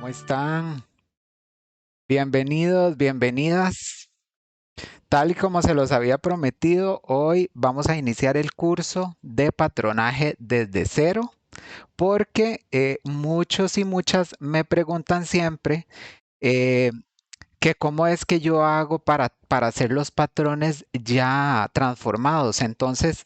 ¿Cómo están? Bienvenidos, bienvenidas. Tal y como se los había prometido, hoy vamos a iniciar el curso de patronaje desde cero, porque muchos y muchas me preguntan siempre eh, que cómo es que yo hago para hacer los patrones ya transformados. Entonces,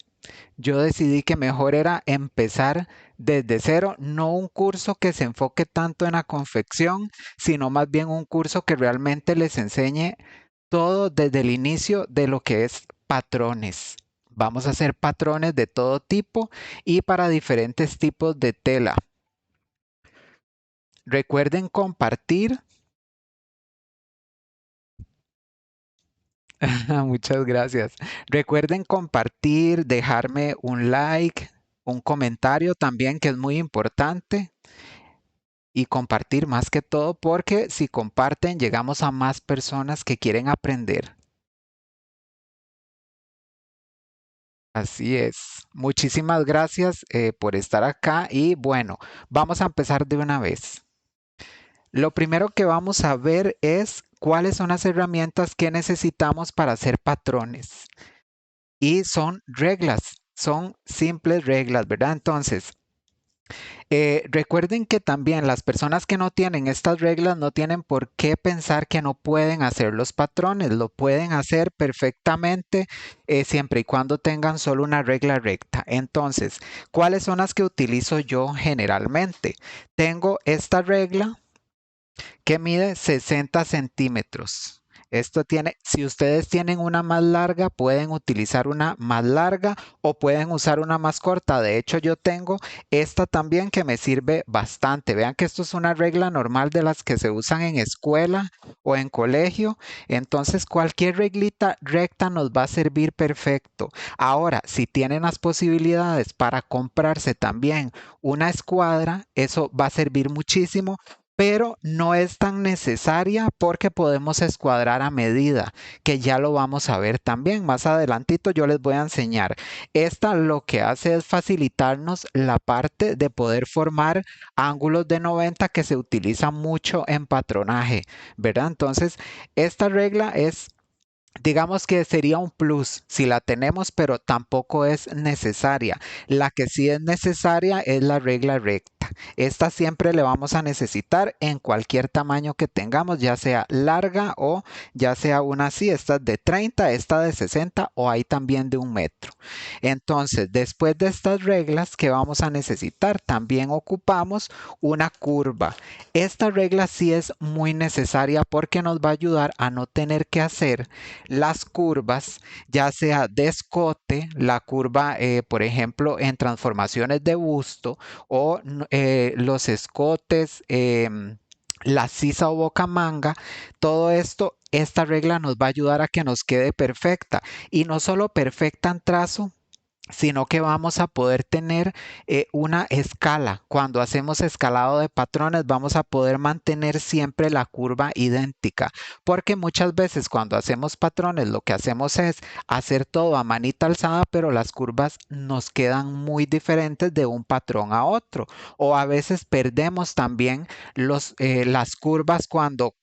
yo decidí que mejor era empezar desde cero, no un curso que se enfoque tanto en la confección, sino más bien un curso que realmente les enseñe todo desde el inicio de lo que es patrones. Vamos a hacer patrones de todo tipo y para diferentes tipos de tela. Recuerden compartir. Muchas gracias. Recuerden compartir, dejarme un like, un comentario también, que es muy importante. Y compartir más que todo porque si comparten llegamos a más personas que quieren aprender. Así es. Muchísimas gracias por estar acá y bueno, vamos a empezar de una vez. Lo primero que vamos a ver es cuáles son las herramientas que necesitamos para hacer patrones. Y son reglas, son simples reglas, ¿verdad? Entonces, recuerden que también las personas que no tienen estas reglas no tienen por qué pensar que no pueden hacer los patrones, lo pueden hacer perfectamente siempre y cuando tengan solo una regla recta. Entonces, ¿cuáles son las que utilizo yo generalmente? Tengo esta regla que mide 60 centímetros. Esto tiene, si ustedes tienen una más larga, pueden utilizar una más larga o pueden usar una más corta. De hecho, yo tengo esta también que me sirve bastante. Vean que esto es una regla normal de las que se usan en escuela o en colegio. Entonces, cualquier reglita recta nos va a servir perfecto. Ahora, si tienen las posibilidades para comprarse también una escuadra, eso va a servir muchísimo, pero no es tan necesaria porque podemos escuadrar a medida, que ya lo vamos a ver también. Más adelantito yo les voy a enseñar. Esta lo que hace es facilitarnos la parte de poder formar ángulos de 90 que se utiliza mucho en patronaje, ¿verdad? Entonces, esta regla es, digamos que sería un plus si la tenemos, pero tampoco es necesaria. La que sí es necesaria es la regla recta. Esta siempre le vamos a necesitar en cualquier tamaño que tengamos, ya sea larga o ya sea una así. Esta es de 30, esta de 60 o hay también de 1 metro. Entonces, después de estas reglas que vamos a necesitar, también ocupamos una curva. Esta regla sí es muy necesaria porque nos va a ayudar a no tener que hacer las curvas, ya sea de escote, la curva, por ejemplo, en transformaciones de busto o los escotes, la sisa o boca manga, todo esto, esta regla nos va a ayudar a que nos quede perfecta y no solo perfecta en trazo, sino que vamos a poder tener una escala. Cuando hacemos escalado de patrones, vamos a poder mantener siempre la curva idéntica, porque muchas veces cuando hacemos patrones, lo que hacemos es hacer todo a manita alzada, pero las curvas nos quedan muy diferentes de un patrón a otro, o a veces perdemos también las curvas cuando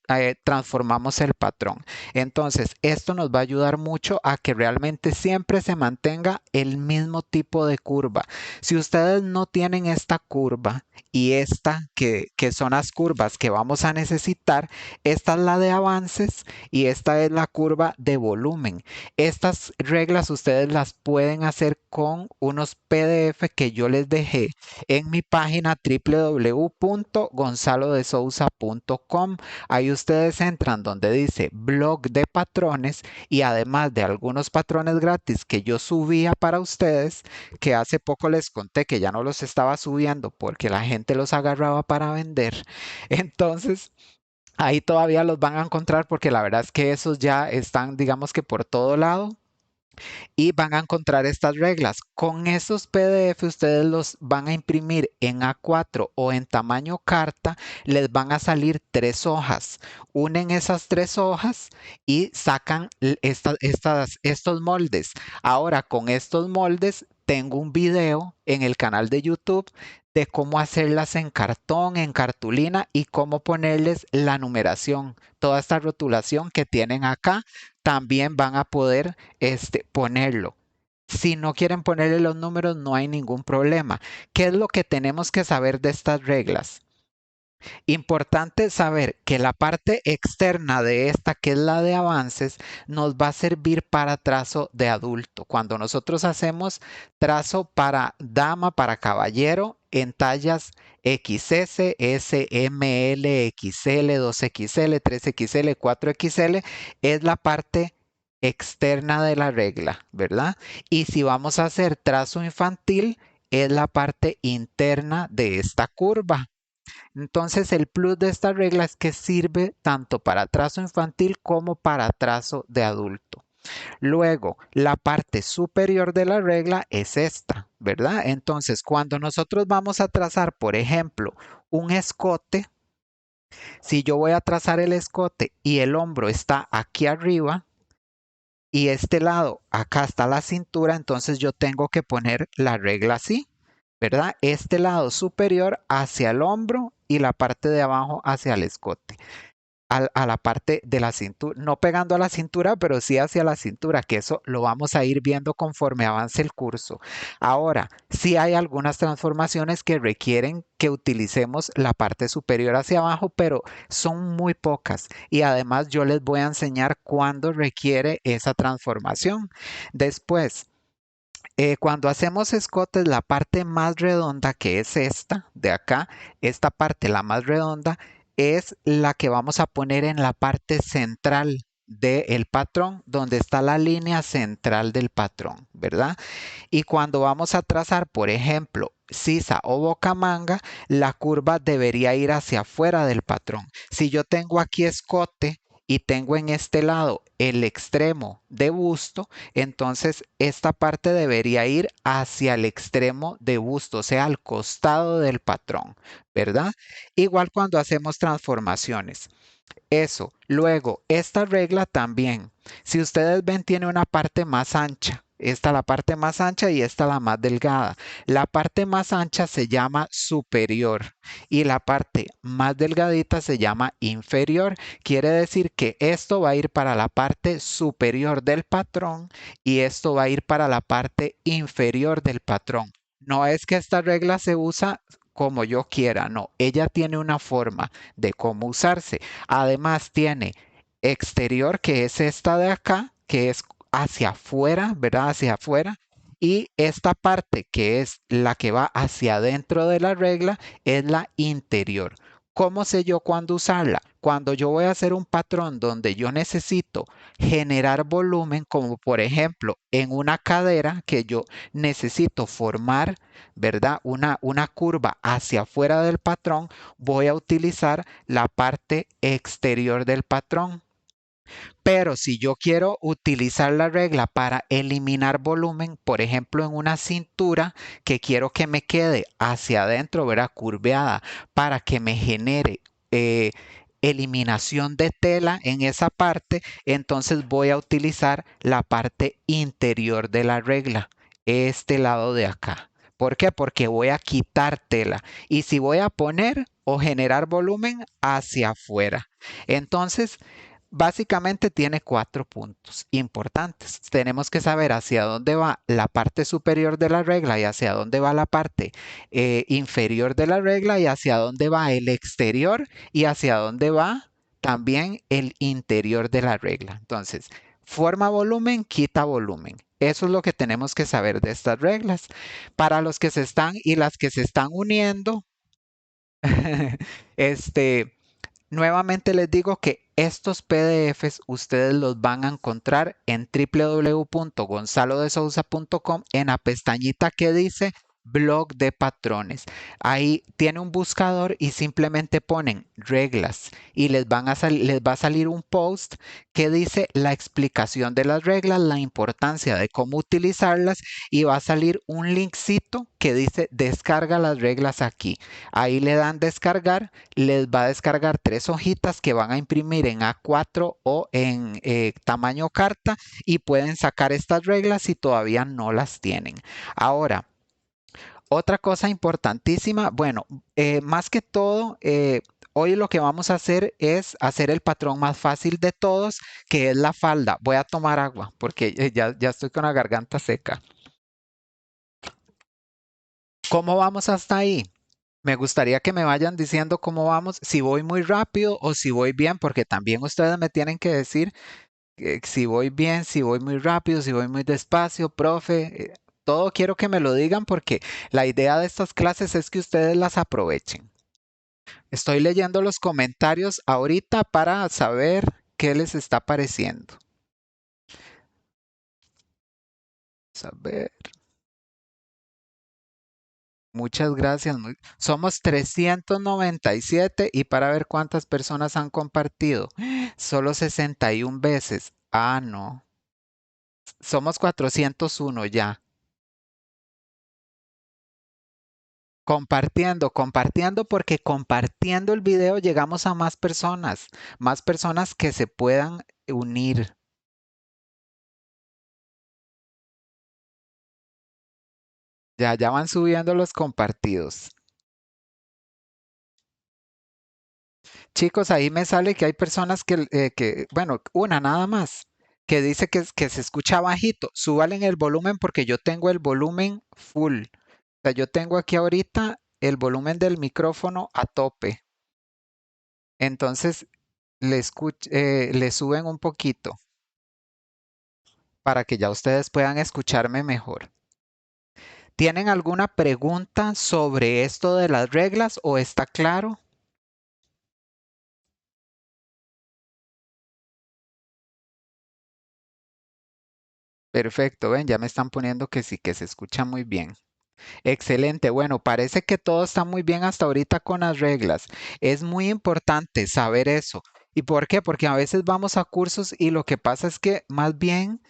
transformamos el patrón. Entonces, esto nos va a ayudar mucho a que realmente siempre se mantenga el mismo tipo de curva. Si ustedes no tienen esta curva y esta que son las curvas que vamos a necesitar, esta es la de avances y esta es la curva de volumen. Estas reglas ustedes las pueden hacer con unos PDF que yo les dejé en mi página www.gonzalodesouza.com. Ahí ustedes entran donde dice blog de patrones y además de algunos patrones gratis que yo subía para ustedes, que hace poco les conté que ya no los estaba subiendo porque la gente los agarraba para vender. Entonces, ahí todavía los van a encontrar porque la verdad es que esos ya están, digamos que por todo lado y van a encontrar estas reglas. Con esos PDF ustedes los van a imprimir en A4 o en tamaño carta, les van a salir 3 hojas. Unen esas 3 hojas y sacan estos moldes. Ahora con estos moldes tengo un video en el canal de YouTube de cómo hacerlas en cartón, en cartulina y cómo ponerles la numeración. Toda esta rotulación que tienen acá, también van a poder ponerlo. Si no quieren ponerle los números, no hay ningún problema. ¿Qué es lo que tenemos que saber de estas reglas? Importante saber que la parte externa de esta, que es la de avances, nos va a servir para trazo de adulto. Cuando nosotros hacemos trazo para dama, para caballero, en tallas XS, S, M, L, XL, 2XL, 3XL, 4XL, es la parte externa de la regla, ¿verdad? Y si vamos a hacer trazo infantil, es la parte interna de esta curva. Entonces, el plus de esta regla es que sirve tanto para trazo infantil como para trazo de adulto. Luego, la parte superior de la regla es esta, ¿verdad? Entonces, cuando nosotros vamos a trazar, por ejemplo, un escote, si yo voy a trazar el escote y el hombro está aquí arriba y este lado, acá está la cintura, entonces yo tengo que poner la regla así. ¿Verdad? Este lado superior hacia el hombro y la parte de abajo hacia el escote, a la parte de la cintura, no pegando a la cintura, pero sí hacia la cintura, que eso lo vamos a ir viendo conforme avance el curso. Ahora, sí hay algunas transformaciones que requieren que utilicemos la parte superior hacia abajo, pero son muy pocas y además yo les voy a enseñar cuándo requiere esa transformación. Después, cuando hacemos escotes, la parte más redonda, que es esta de acá, esta parte, la más redonda, es la que vamos a poner en la parte central del patrón, donde está la línea central del patrón, ¿verdad? Y cuando vamos a trazar, por ejemplo, sisa o bocamanga, la curva debería ir hacia afuera del patrón. Si yo tengo aquí escote y tengo en este lado el extremo de busto, entonces esta parte debería ir hacia el extremo de busto, o sea, al costado del patrón, ¿verdad? Igual cuando hacemos transformaciones. Eso. Luego, esta regla también, si ustedes ven, tiene una parte más ancha. Esta la parte más ancha y esta la más delgada. La parte más ancha se llama superior y la parte más delgadita se llama inferior. Quiere decir que esto va a ir para la parte superior del patrón y esto va a ir para la parte inferior del patrón. No es que esta regla se usa como yo quiera, no, ella tiene una forma de cómo usarse. Además tiene exterior, que es esta de acá, que es hacia afuera, ¿verdad? Hacia afuera. Y esta parte, que es la que va hacia adentro de la regla, es la interior. ¿Cómo sé yo cuándo usarla? Cuando yo voy a hacer un patrón donde yo necesito generar volumen, como por ejemplo en una cadera que yo necesito formar, ¿verdad? Una curva hacia afuera del patrón, voy a utilizar la parte exterior del patrón. Pero si yo quiero utilizar la regla para eliminar volumen, por ejemplo, en una cintura que quiero que me quede hacia adentro, ¿verdad? Curveada, para que me genere eliminación de tela en esa parte, entonces voy a utilizar la parte interior de la regla, este lado de acá. ¿Por qué? Porque voy a quitar tela. Y si voy a poner o generar volumen hacia afuera. Entonces, básicamente tiene 4 puntos importantes. Tenemos que saber hacia dónde va la parte superior de la regla y hacia dónde va la parte inferior de la regla y hacia dónde va el exterior y hacia dónde va también el interior de la regla. Entonces, forma volumen, quita volumen. Eso es lo que tenemos que saber de estas reglas. Para los que se están y las que se están uniendo, este, nuevamente les digo que estos PDFs ustedes los van a encontrar en www.gonzalodesouza.com en la pestañita que dice blog de patrones. Ahí tiene un buscador y simplemente ponen reglas y les va a salir un post que dice la explicación de las reglas, la importancia de cómo utilizarlas y va a salir un linkcito que dice descarga las reglas aquí. Ahí le dan descargar, les va a descargar 3 hojitas que van a imprimir en A4 o en tamaño carta y pueden sacar estas reglas si todavía no las tienen. Ahora, Otra cosa importantísima, bueno, más que todo, hoy lo que vamos a hacer es hacer el patrón más fácil de todos, que es la falda. Voy a tomar agua porque ya estoy con la garganta seca. ¿Cómo vamos hasta ahí? Me gustaría que me vayan diciendo cómo vamos, si voy muy rápido o si voy bien, porque también ustedes me tienen que decir si voy bien, si voy muy rápido, si voy muy despacio, profe. Todo quiero que me lo digan porque la idea de estas clases es que ustedes las aprovechen. Estoy leyendo los comentarios ahorita para saber qué les está pareciendo. Saber. Muchas gracias. Somos 397 y para ver cuántas personas han compartido. Solo 61 veces. Ah, no. Somos 401 ya. Compartiendo porque compartiendo el video llegamos a más personas que se puedan unir. Ya van subiendo los compartidos. Chicos, ahí me sale que hay personas bueno, una nada más, que dice que se escucha bajito. Súbale en el volumen porque yo tengo el volumen full. O sea, yo tengo aquí ahorita el volumen del micrófono a tope. Entonces, le suben un poquito para que ya ustedes puedan escucharme mejor. ¿Tienen alguna pregunta sobre esto de las reglas o está claro? Perfecto, ven, ya me están poniendo que sí, que se escucha muy bien. Excelente. Bueno, parece que todo está muy bien hasta ahorita con las reglas. Es muy importante saber eso. ¿Y por qué? Porque a veces vamos a cursos y lo que pasa es que más bien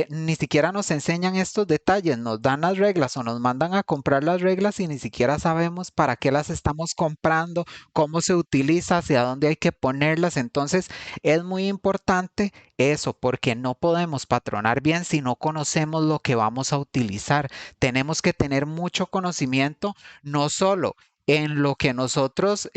ni siquiera nos enseñan estos detalles, nos dan las reglas o nos mandan a comprar las reglas y ni siquiera sabemos para qué las estamos comprando, cómo se utiliza, hacia dónde hay que ponerlas. Entonces, es muy importante eso, porque no podemos patronar bien si no conocemos lo que vamos a utilizar. Tenemos que tener mucho conocimiento, no solo en lo que nosotros,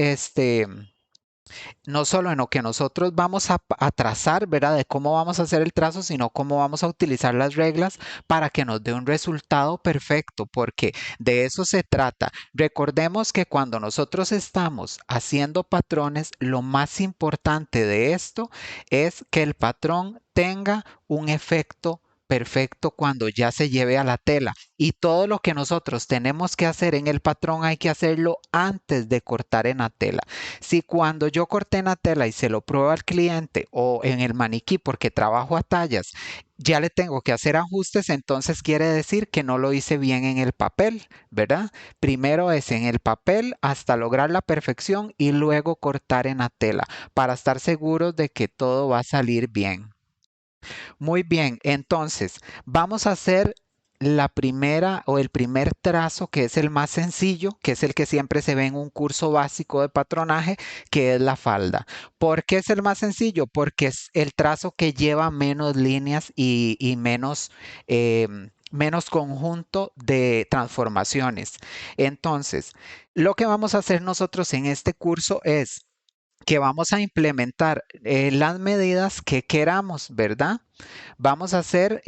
no solo en lo que nosotros vamos a trazar, ¿verdad? De cómo vamos a hacer el trazo, sino cómo vamos a utilizar las reglas para que nos dé un resultado perfecto, porque de eso se trata. Recordemos que cuando nosotros estamos haciendo patrones, lo más importante de esto es que el patrón tenga un efecto perfecto cuando ya se lleve a la tela. Y todo lo que nosotros tenemos que hacer en el patrón hay que hacerlo antes de cortar en la tela. Si cuando yo corté en la tela y se lo pruebo al cliente o en el maniquí porque trabajo a tallas, ya le tengo que hacer ajustes, entonces quiere decir que no lo hice bien en el papel, ¿verdad? Primero es en el papel hasta lograr la perfección y luego cortar en la tela para estar seguros de que todo va a salir bien. Muy bien, entonces vamos a hacer la primera o el primer trazo que es el más sencillo, que es el que siempre se ve en un curso básico de patronaje, que es la falda. ¿Por qué es el más sencillo? Porque es el trazo que lleva menos líneas y menos, menos conjunto de transformaciones. Entonces, lo que vamos a hacer nosotros en este curso es que vamos a implementar las medidas que queramos, ¿verdad? Vamos a hacer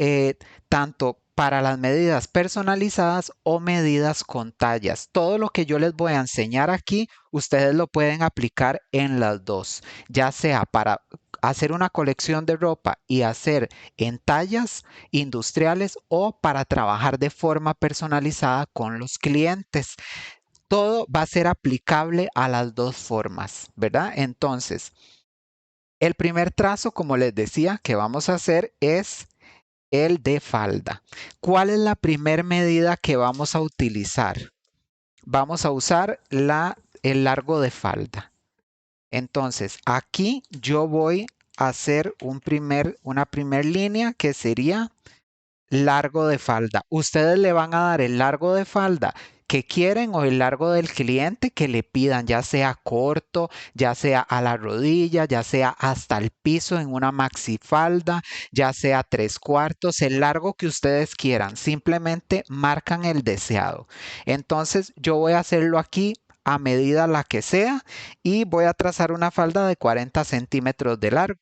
tanto para las medidas personalizadas o medidas con tallas. Todo lo que yo les voy a enseñar aquí, ustedes lo pueden aplicar en las dos, ya sea para hacer una colección de ropa y hacer en tallas industriales o para trabajar de forma personalizada con los clientes. Todo va a ser aplicable a las dos formas, ¿verdad? Entonces, el primer trazo, como les decía, que vamos a hacer es el de falda. ¿Cuál es la primera medida que vamos a utilizar? Vamos a usar el largo de falda. Entonces, aquí yo voy a hacer una primer línea que sería largo de falda. Ustedes le van a dar el largo de falda que quieren o el largo del cliente que le pidan, ya sea corto, ya sea a la rodilla, ya sea hasta el piso en una maxifalda, ya sea 3/4, el largo que ustedes quieran. Simplemente marcan el deseado. Entonces yo voy a hacerlo aquí a medida la que sea y voy a trazar una falda de 40 centímetros de largo.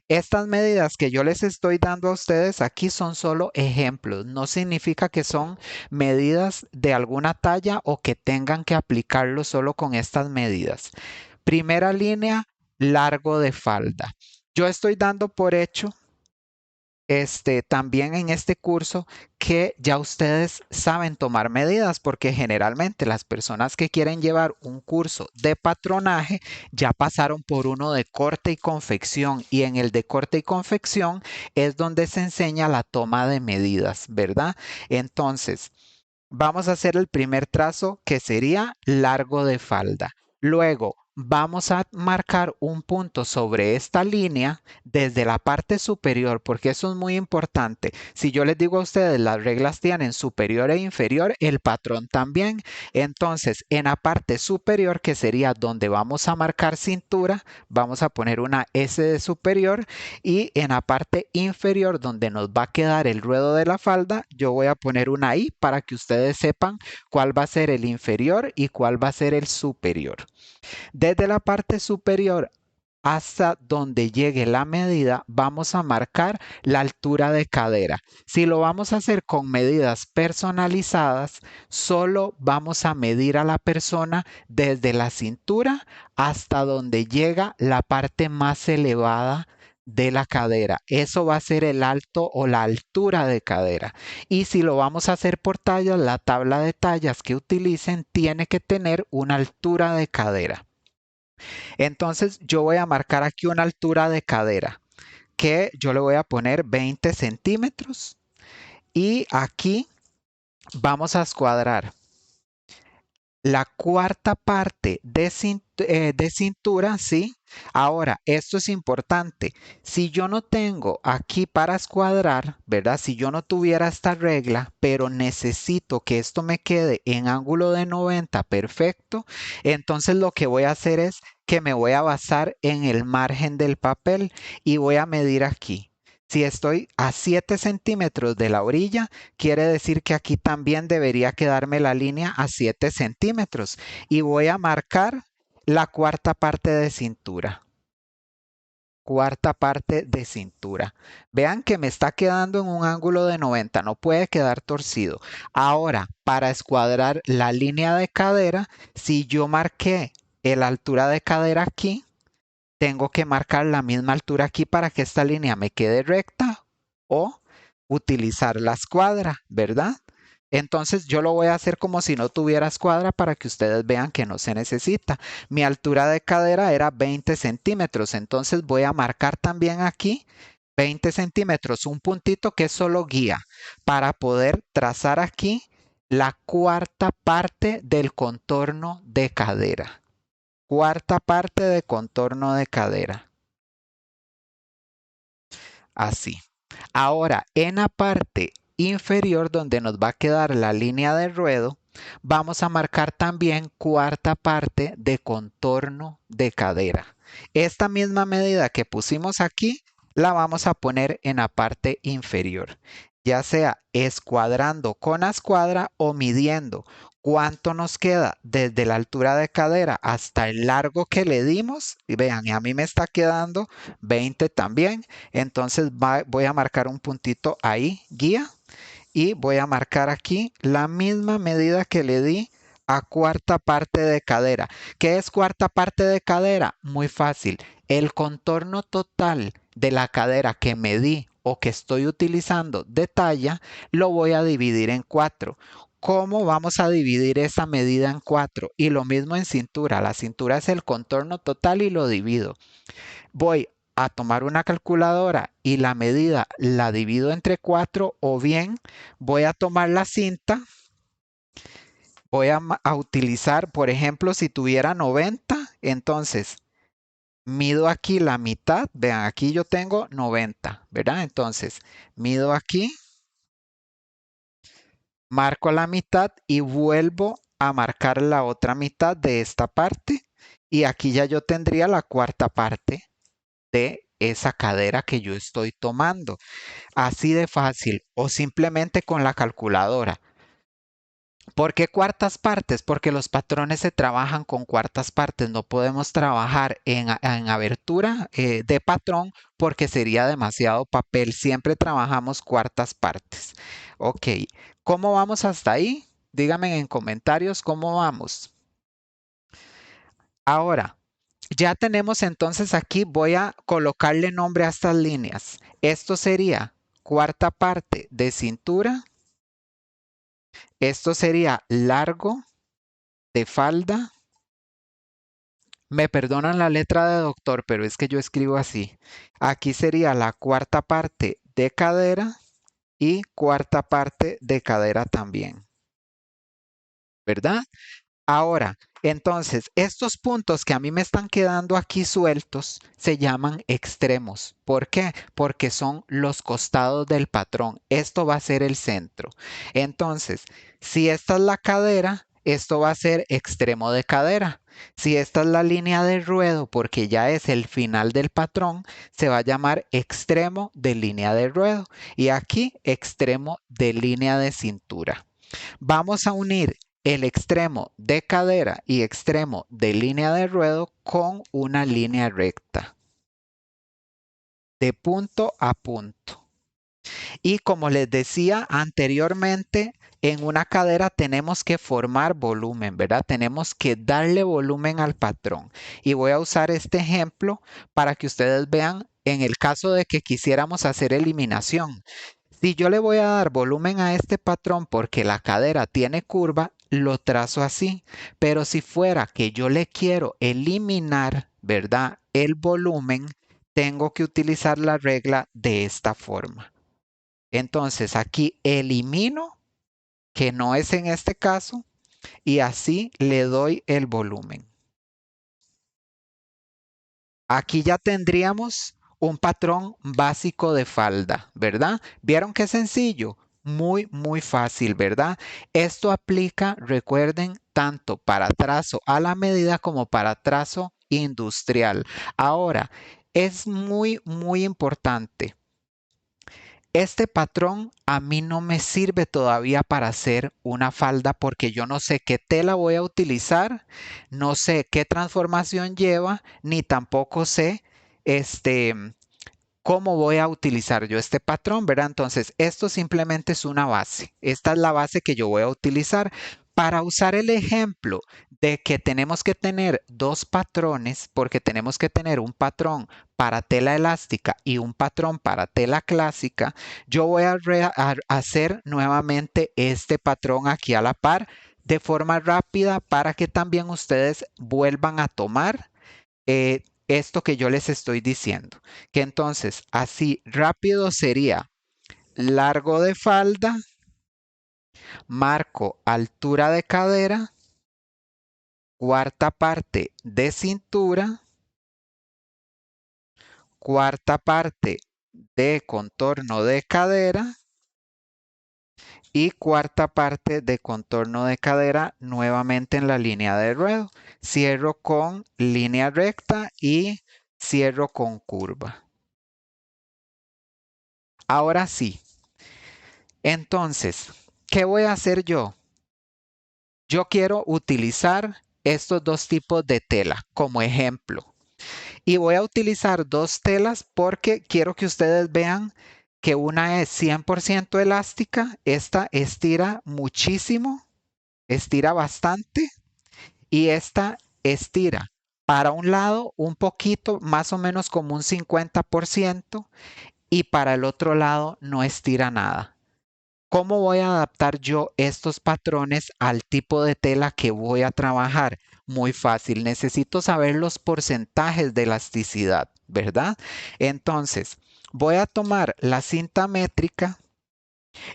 Estas medidas que yo les estoy dando a ustedes aquí son solo ejemplos, no significa que son medidas de alguna talla o que tengan que aplicarlo solo con estas medidas. Primera línea, largo de falda. Yo estoy dando por hecho también en este curso que ya ustedes saben tomar medidas porque generalmente las personas que quieren llevar un curso de patronaje ya pasaron por uno de corte y confección y en el de corte y confección es donde se enseña la toma de medidas, ¿verdad? Entonces, vamos a hacer el primer trazo que sería largo de falda. Luego vamos a marcar un punto sobre esta línea desde la parte superior, porque eso es muy importante. Si yo les digo a ustedes, las reglas tienen superior e inferior, el patrón también. Entonces, en la parte superior, que sería donde vamos a marcar cintura, vamos a poner una S de superior y en la parte inferior, donde nos va a quedar el ruedo de la falda, yo voy a poner una I para que ustedes sepan cuál va a ser el inferior y cuál va a ser el superior. Desde la parte superior hasta donde llegue la medida, vamos a marcar la altura de cadera. Si lo vamos a hacer con medidas personalizadas, solo vamos a medir a la persona desde la cintura hasta donde llega la parte más elevada de la cadera. Eso va a ser el alto o la altura de cadera. Y si lo vamos a hacer por tallas, la tabla de tallas que utilicen tiene que tener una altura de cadera. Entonces yo voy a marcar aquí una altura de cadera que yo le voy a poner 20 centímetros y aquí vamos a escuadrar la cuarta parte de cintura, ¿sí? Ahora, esto es importante. Si yo no tengo aquí para escuadrar, ¿verdad? Si yo no tuviera esta regla, pero necesito que esto me quede en ángulo de 90 perfecto, entonces lo que voy a hacer es que me voy a basar en el margen del papel y voy a medir aquí. Si estoy a 7 centímetros de la orilla, quiere decir que aquí también debería quedarme la línea a 7 centímetros y voy a marcar la cuarta parte de cintura. Cuarta parte de cintura. Vean que me está quedando en un ángulo de 90, no puede quedar torcido. Ahora, para escuadrar la línea de cadera, si yo marqué la altura de cadera aquí, tengo que marcar la misma altura aquí para que esta línea me quede recta o utilizar la escuadra, ¿verdad? Entonces yo lo voy a hacer como si no tuviera escuadra para que ustedes vean que no se necesita. Mi altura de cadera era 20 centímetros, entonces voy a marcar también aquí 20 centímetros, un puntito que es solo guía para poder trazar aquí la cuarta parte del contorno de cadera. Cuarta parte de contorno de cadera. Así. Ahora, en la parte inferior donde nos va a quedar la línea de ruedo, vamos a marcar también cuarta parte de contorno de cadera. Esta misma medida que pusimos aquí, la vamos a poner en la parte inferior, ya sea escuadrando con la escuadra o midiendo cuánto nos queda desde la altura de cadera hasta el largo que le dimos. Y vean, y a mí me está quedando 20 también. Entonces voy a marcar un puntito ahí, guía, y voy a marcar aquí la misma medida que le di a cuarta parte de cadera. ¿Qué es cuarta parte de cadera? Muy fácil. El contorno total de la cadera que medí o que estoy utilizando de talla, lo voy a dividir en 4. ¿Cómo vamos a dividir esa medida en 4? Y lo mismo en cintura. La cintura es el contorno total y lo divido. Voy a tomar una calculadora y la medida la divido entre 4 o bien voy a tomar la cinta, voy a utilizar, por ejemplo, si tuviera 90, entonces mido aquí la mitad, vean, aquí yo tengo 90, ¿verdad? Entonces, mido aquí, marco la mitad y vuelvo a marcar la otra mitad de esta parte y aquí ya yo tendría la cuarta parte de esa cadera que yo estoy tomando. Así de fácil o simplemente con la calculadora. ¿Por qué cuartas partes? Porque los patrones se trabajan con cuartas partes. No podemos trabajar en abertura de patrón porque sería demasiado papel. Siempre trabajamos cuartas partes. Ok, ¿cómo vamos hasta ahí? Díganme en comentarios cómo vamos. Ahora, ya tenemos entonces aquí, voy a colocarle nombre a estas líneas. Esto sería cuarta parte de cintura. Esto sería largo de falda. Me perdonan la letra de doctor, pero es que yo escribo así. Aquí sería la cuarta parte de cadera y cuarta parte de cadera también, ¿verdad? Ahora, entonces, estos puntos que a mí me están quedando aquí sueltos se llaman extremos. ¿Por qué? Porque son los costados del patrón. Esto va a ser el centro. Entonces, si esta es la cadera, esto va a ser extremo de cadera. Si esta es la línea de ruedo, porque ya es el final del patrón, se va a llamar extremo de línea de ruedo. Y aquí, extremo de línea de cintura. Vamos a unir el extremo de cadera y extremo de línea de ruedo con una línea recta, de punto a punto. Y como les decía anteriormente, en una cadera tenemos que formar volumen, ¿verdad? Tenemos que darle volumen al patrón. Y voy a usar este ejemplo para que ustedes vean en el caso de que quisiéramos hacer eliminación. Si yo le voy a dar volumen a este patrón porque la cadera tiene curva, lo trazo así. Pero si fuera que yo le quiero eliminar, ¿verdad? El volumen, tengo que utilizar la regla de esta forma. Entonces aquí elimino, que no es en este caso, y así le doy el volumen. Aquí ya tendríamos un patrón básico de falda, ¿verdad? ¿Vieron qué sencillo? Muy, muy fácil, ¿verdad? Esto aplica, recuerden, tanto para trazo a la medida como para trazo industrial. Ahora, es muy, muy importante. Este patrón a mí no me sirve todavía para hacer una falda porque yo no sé qué tela voy a utilizar, no sé qué transformación lleva, ni tampoco sé este, cómo voy a utilizar yo este patrón, ¿verdad? Entonces, esto simplemente es una base. Esta es la base que yo voy a utilizar para usar el ejemplo de que tenemos que tener dos patrones, porque tenemos que tener un patrón para tela elástica y un patrón para tela clásica. Yo voy a hacer nuevamente este patrón aquí a la par de forma rápida para que también ustedes vuelvan a tomar esto que yo les estoy diciendo. Que entonces así rápido sería largo de falda, marco altura de cadera, cuarta parte de cintura, cuarta parte de contorno de cadera y cuarta parte de contorno de cadera nuevamente en la línea de ruedo. Cierro con línea recta y cierro con curva. Ahora sí, entonces, ¿qué voy a hacer yo? Yo quiero utilizar estos dos tipos de tela como ejemplo. Y voy a utilizar dos telas porque quiero que ustedes vean que una es 100% elástica, esta estira muchísimo, estira bastante y esta estira para un lado un poquito, más o menos como un 50% y para el otro lado no estira nada. ¿Cómo voy a adaptar yo estos patrones al tipo de tela que voy a trabajar? Muy fácil, necesito saber los porcentajes de elasticidad, ¿verdad? Entonces, voy a tomar la cinta métrica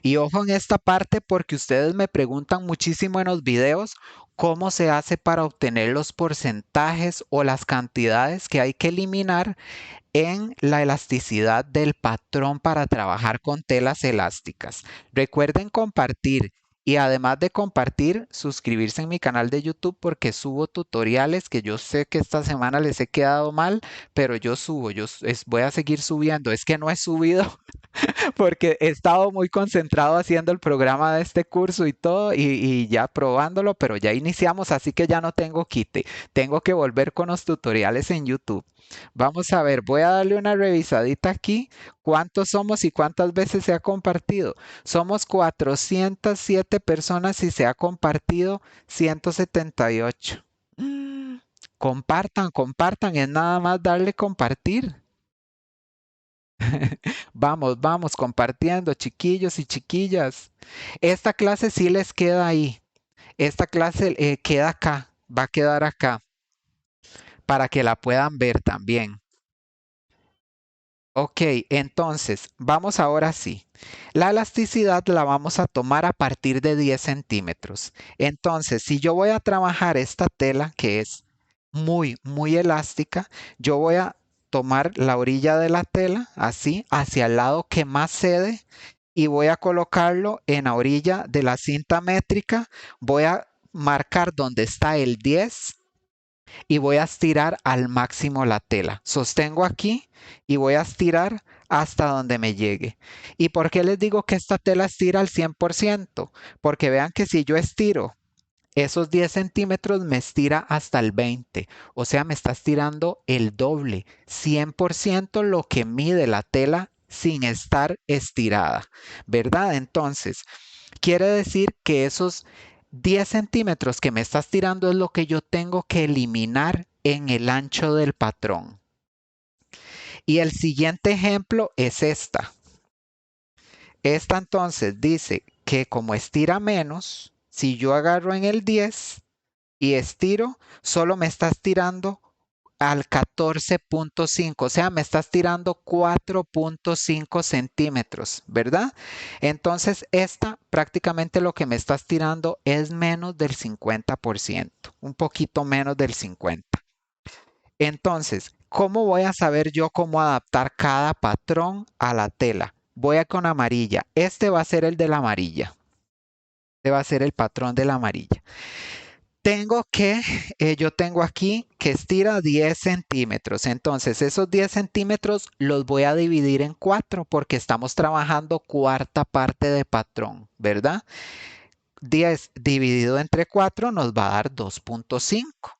y ojo en esta parte porque ustedes me preguntan muchísimo en los videos cómo se hace para obtener los porcentajes o las cantidades que hay que eliminar en la elasticidad del patrón para trabajar con telas elásticas. Recuerden compartir Y además de compartir, suscribirse en mi canal de YouTube porque subo tutoriales que yo sé que esta semana les he quedado mal, pero yo subo, voy a seguir subiendo. Es que no he subido porque he estado muy concentrado haciendo el programa de este curso y todo y ya probándolo, pero ya iniciamos, así que ya no tengo quite. Tengo que volver con los tutoriales en YouTube. Vamos a ver, voy a darle una revisadita aquí. ¿Cuántos somos y cuántas veces se ha compartido? Somos 407 personas y se ha compartido 178. Mm, Compartan, compartan, es nada más darle compartir. Vamos, vamos, compartiendo, chiquillos y chiquillas. Esta clase sí les queda ahí. Esta clase queda acá, va a quedar acá, para que la puedan ver también. Ok, entonces, vamos ahora sí. La elasticidad la vamos a tomar a partir de 10 centímetros. Entonces, si yo voy a trabajar esta tela que es muy, muy elástica, yo voy a tomar la orilla de la tela, así, hacia el lado que más cede y voy a colocarlo en la orilla de la cinta métrica. Voy a marcar donde está el 10 y voy a estirar al máximo la tela. Sostengo aquí y voy a estirar hasta donde me llegue. ¿Y por qué les digo que esta tela estira al 100%? Porque vean que si yo estiro esos 10 centímetros me estira hasta el 20, o sea, me está estirando el doble, 100% lo que mide la tela sin estar estirada, ¿verdad? Entonces, quiere decir que esos 10 centímetros que me está estirando es lo que yo tengo que eliminar en el ancho del patrón. Y el siguiente ejemplo es esta. Esta entonces dice que como estira menos, si yo agarro en el 10 y estiro, solo me está estirando al 14.5, o sea, me está estirando 4.5 centímetros, ¿verdad? Entonces, esta prácticamente lo que me está estirando es menos del 50%, un poquito menos del 50%. Entonces, ¿cómo voy a saber yo cómo adaptar cada patrón a la tela? Voy a con amarilla. Este va a ser el de la amarilla. Este va a ser el patrón de la amarilla. Yo tengo aquí que estira 10 centímetros. Entonces, esos 10 centímetros los voy a dividir en 4 porque estamos trabajando cuarta parte de patrón, ¿verdad? 10 dividido entre 4 nos va a dar 2.5.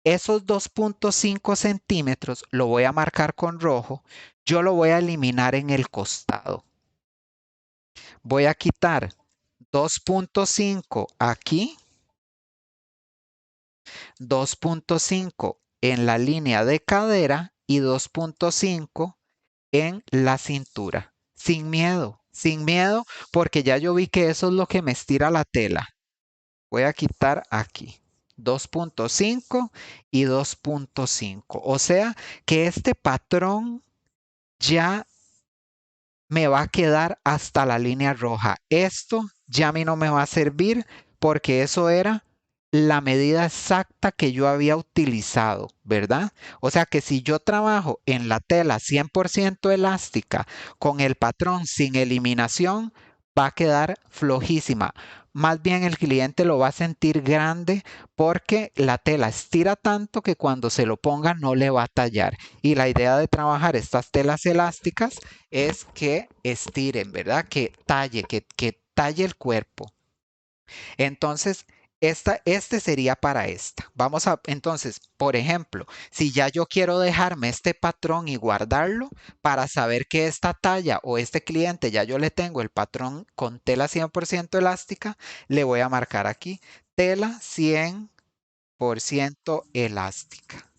Esos 2.5 centímetros lo voy a marcar con rojo. Yo lo voy a eliminar en el costado. Voy a quitar 2.5 aquí, 2.5 en la línea de cadera y 2.5 en la cintura. Sin miedo, porque ya yo vi que eso es lo que me estira la tela. Voy a quitar aquí 2.5 y 2.5. O sea que este patrón ya me va a quedar hasta la línea roja. Esto ya a mí no me va a servir porque eso era la medida exacta que yo había utilizado, ¿verdad? O sea que si yo trabajo en la tela 100% elástica con el patrón sin eliminación, va a quedar flojísima. Más bien el cliente lo va a sentir grande porque la tela estira tanto que cuando se lo ponga no le va a tallar. Y la idea de trabajar estas telas elásticas es que estiren, ¿verdad? Que talle el cuerpo. Entonces, este sería para esta. Entonces, por ejemplo, si ya yo quiero dejarme este patrón y guardarlo para saber que esta talla o este cliente ya yo le tengo el patrón con tela 100% elástica, le voy a marcar aquí tela 100% elástica.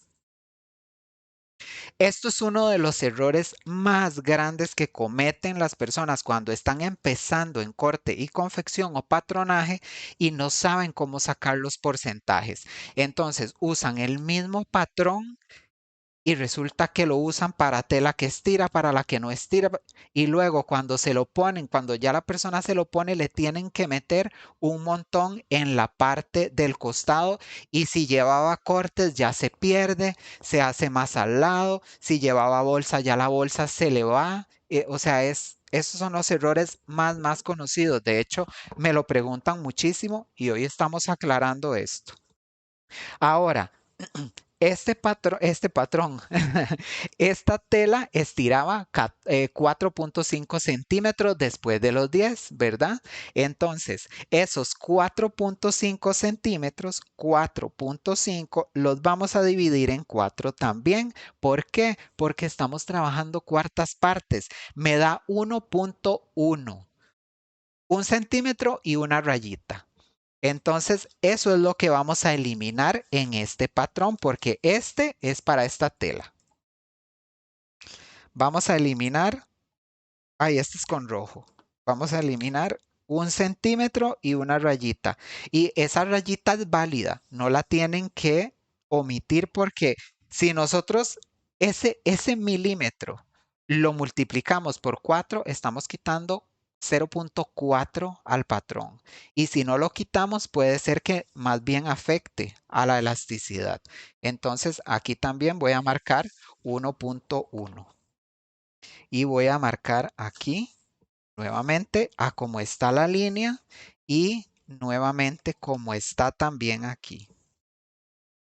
Esto es uno de los errores más grandes que cometen las personas cuando están empezando en corte y confección o patronaje y no saben cómo sacar los porcentajes. Entonces usan el mismo patrón y resulta que lo usan para tela que estira, para la que no estira. Y luego cuando se lo ponen, cuando ya la persona se lo pone, le tienen que meter un montón en la parte del costado. Y si llevaba cortes, ya se pierde, se hace más al lado. Si llevaba bolsa, ya la bolsa se le va. O sea, esos son los errores más conocidos. De hecho, me lo preguntan muchísimo y hoy estamos aclarando esto. Ahora, este patrón, esta tela estiraba 4.5 centímetros después de los 10, ¿verdad? Entonces, esos 4.5 centímetros, 4.5, los vamos a dividir en 4 también. ¿Por qué? Porque estamos trabajando cuartas partes. Me da 1.1, un centímetro y una rayita. Entonces, eso es lo que vamos a eliminar en este patrón, porque este es para esta tela. Vamos a eliminar, ay, este es con rojo. Vamos a eliminar un centímetro y una rayita. Y esa rayita es válida, no la tienen que omitir porque si nosotros ese milímetro lo multiplicamos por 4, estamos quitando 0.4 al patrón. Y si no lo quitamos, puede ser que más bien afecte a la elasticidad. Entonces, aquí también voy a marcar 1.1 y voy a marcar aquí nuevamente a cómo está la línea y nuevamente como está también aquí.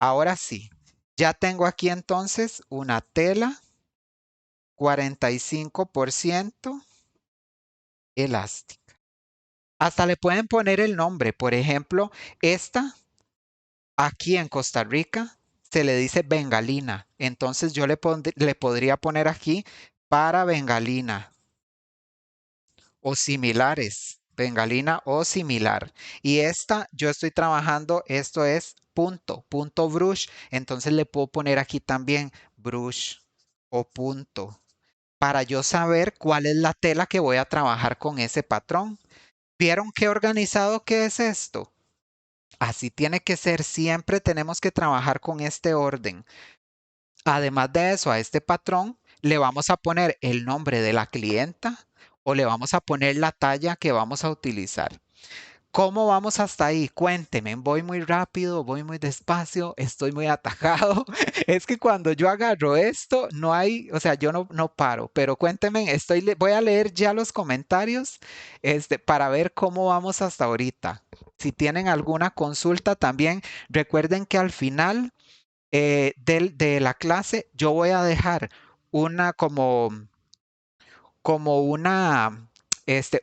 Ahora sí, ya tengo aquí entonces una tela 45% elástica. Hasta le pueden poner el nombre. Por ejemplo, esta aquí en Costa Rica se le dice bengalina. Entonces yo le podría poner aquí para bengalina o similares, bengalina o similar. Y esta, yo estoy trabajando, esto es punto brush. Entonces le puedo poner aquí también brush o punto para yo saber cuál es la tela que voy a trabajar con ese patrón. ¿Vieron qué organizado que es esto? Así tiene que ser, siempre tenemos que trabajar con este orden. Además de eso, a este patrón le vamos a poner el nombre de la clienta o le vamos a poner la talla que vamos a utilizar. ¿Cómo vamos hasta ahí? Cuénteme, voy muy rápido, voy muy despacio, estoy muy atajado. Es que cuando yo agarro esto, no hay, o sea, yo no paro, pero cuénteme, voy a leer ya los comentarios, para ver cómo vamos hasta ahorita. Si tienen alguna consulta también, recuerden que al final de la clase yo voy a dejar una como una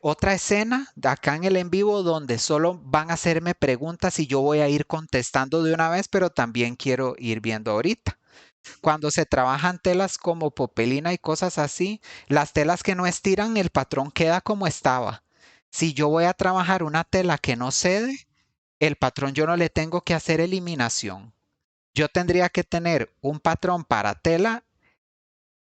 otra escena de acá en el en vivo donde solo van a hacerme preguntas y yo voy a ir contestando de una vez, pero también quiero ir viendo ahorita. Cuando se trabajan telas como popelina y cosas así, las telas que no estiran, el patrón queda como estaba. Si yo voy a trabajar una tela que no cede, el patrón yo no le tengo que hacer eliminación. Yo tendría que tener un patrón para tela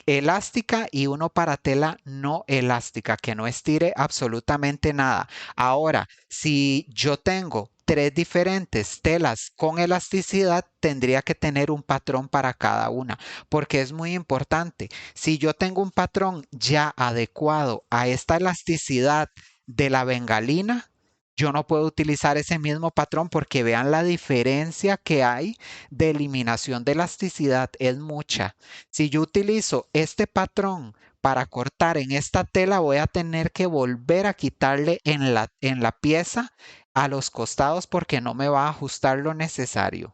elástica y uno para tela no elástica, que no estire absolutamente nada. Ahora, si yo tengo tres diferentes telas con elasticidad, tendría que tener un patrón para cada una, porque es muy importante. Si yo tengo un patrón ya adecuado a esta elasticidad de la bengalina, yo no puedo utilizar ese mismo patrón porque vean la diferencia que hay de eliminación de elasticidad, es mucha. Si yo utilizo este patrón para cortar en esta tela, voy a tener que volver a quitarle en la pieza a los costados porque no me va a ajustar lo necesario.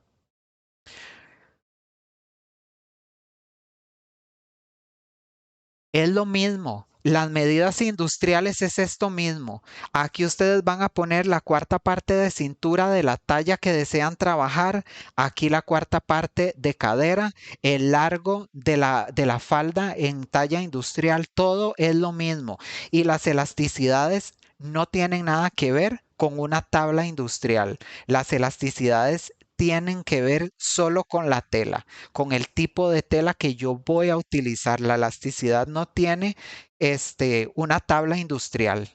Es lo mismo. Las medidas industriales es esto mismo. Aquí ustedes van a poner la cuarta parte de cintura de la talla que desean trabajar. Aquí la cuarta parte de cadera, el largo de la falda en talla industrial. Todo es lo mismo. Y las elasticidades no tienen nada que ver con una tabla industrial. Las elasticidades tienen que ver solo con la tela, con el tipo de tela que yo voy a utilizar. La elasticidad no tiene una tabla industrial.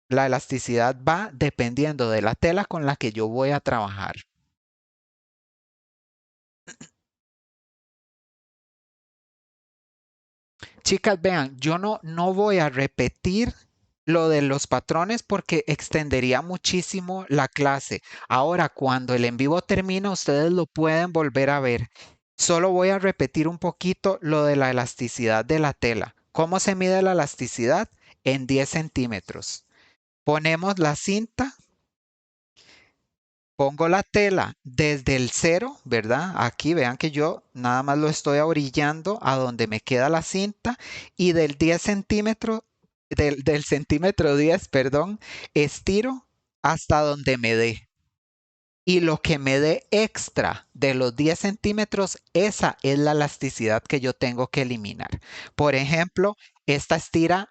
La elasticidad va dependiendo de la tela con la que yo voy a trabajar. Chicas, vean, yo no voy a repetir lo de los patrones porque extendería muchísimo la clase. Ahora, cuando el en vivo termina, ustedes lo pueden volver a ver. Solo voy a repetir un poquito lo de la elasticidad de la tela. ¿Cómo se mide la elasticidad? En 10 centímetros. Ponemos la cinta, pongo la tela desde el cero, ¿verdad? Aquí vean que yo nada más lo estoy orillando a donde me queda la cinta y del 10 centímetros, del centímetro 10, perdón, estiro hasta donde me dé. Y lo que me dé extra de los 10 centímetros, esa es la elasticidad que yo tengo que eliminar. Por ejemplo, esta estira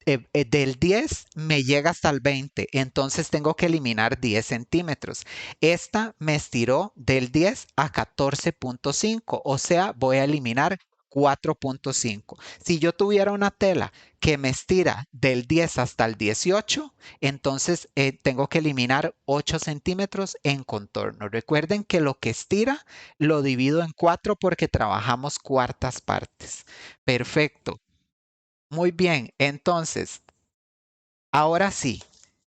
del 10 me llega hasta el 20, entonces tengo que eliminar 10 centímetros. Esta me estiró del 10 a 14.5, o sea, voy a eliminar 4.5. Si yo tuviera una tela que me estira del 10 hasta el 18, entonces tengo que eliminar 8 centímetros en contorno. Recuerden que lo que estira lo divido en 4 porque trabajamos cuartas partes. Perfecto. Muy bien, entonces, ahora sí,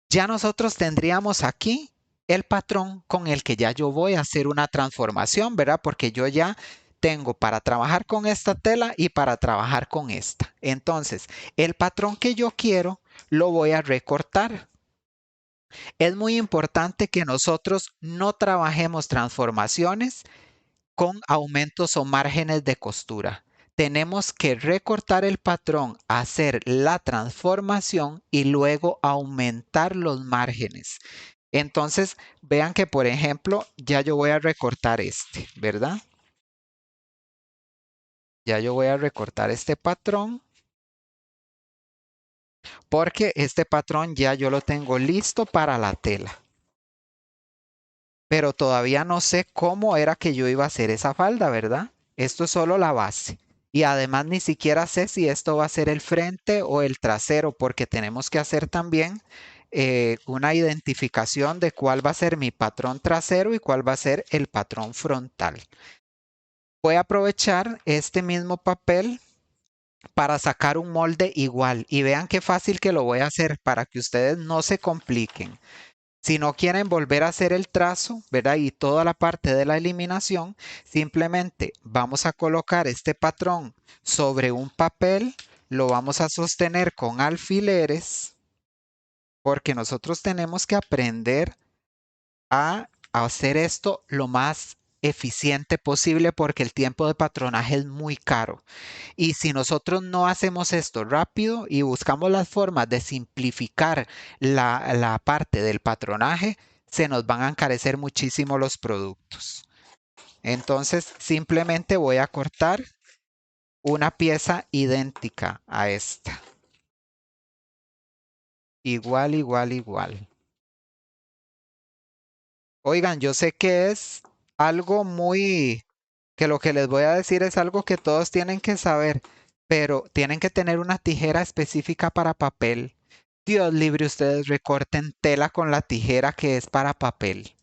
ya nosotros tendríamos aquí el patrón con el que ya yo voy a hacer una transformación, ¿verdad? Porque yo ya tengo para trabajar con esta tela y para trabajar con esta. Entonces, el patrón que yo quiero lo voy a recortar. Es muy importante que nosotros no trabajemos transformaciones con aumentos o márgenes de costura. Tenemos que recortar el patrón, hacer la transformación y luego aumentar los márgenes. Entonces, vean que, por ejemplo, ya yo voy a recortar este, ¿verdad? Ya yo voy a recortar este patrón porque este patrón ya yo lo tengo listo para la tela. Pero todavía no sé cómo era que yo iba a hacer esa falda, ¿verdad? Esto es solo la base. Y además ni siquiera sé si esto va a ser el frente o el trasero, porque tenemos que hacer también una identificación de cuál va a ser mi patrón trasero y cuál va a ser el patrón frontal. Voy a aprovechar este mismo papel para sacar un molde igual y vean qué fácil que lo voy a hacer para que ustedes no se compliquen. Si no quieren volver a hacer el trazo, ¿verdad? Y toda la parte de la eliminación, simplemente vamos a colocar este patrón sobre un papel, lo vamos a sostener con alfileres, porque nosotros tenemos que aprender a hacer esto lo más eficiente posible porque el tiempo de patronaje es muy caro. Y si nosotros no hacemos esto rápido y buscamos las formas de simplificar la parte del patronaje, se nos van a encarecer muchísimo los productos. Entonces, simplemente voy a cortar una pieza idéntica a esta. Igual, igual, igual. Oigan, yo sé que es algo muy, que lo que les voy a decir es algo que todos tienen que saber, pero tienen que tener una tijera específica para papel. Dios libre, ustedes recorten tela con la tijera que es para papel.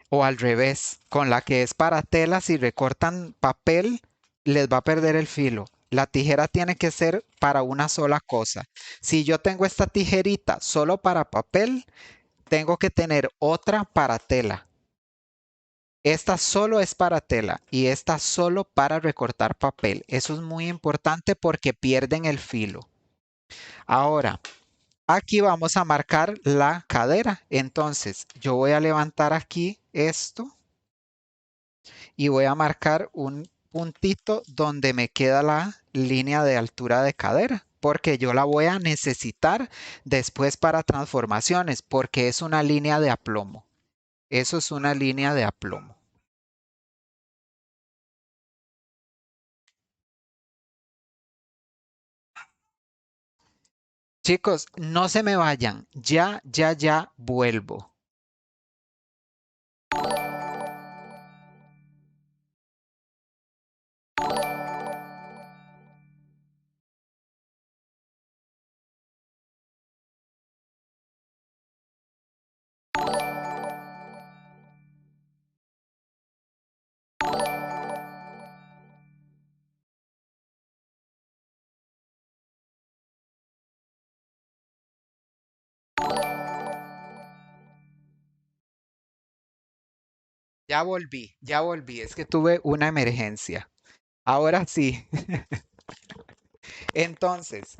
O al revés, con la que es para tela, si recortan papel, les va a perder el filo. La tijera tiene que ser para una sola cosa. Si yo tengo esta tijerita solo para papel, tengo que tener otra para tela. Esta solo es para tela y esta solo para recortar papel. Eso es muy importante porque pierden el filo. Ahora, aquí vamos a marcar la cadera. Entonces, yo voy a levantar aquí esto y voy a marcar un puntito donde me queda la línea de altura de cadera, porque yo la voy a necesitar después para transformaciones, porque es una línea de aplomo. Eso es una línea de aplomo. Chicos, no se me vayan. Ya, ya, ya vuelvo. Ya volví, ya volví. Es que tuve una emergencia. Ahora sí. Entonces,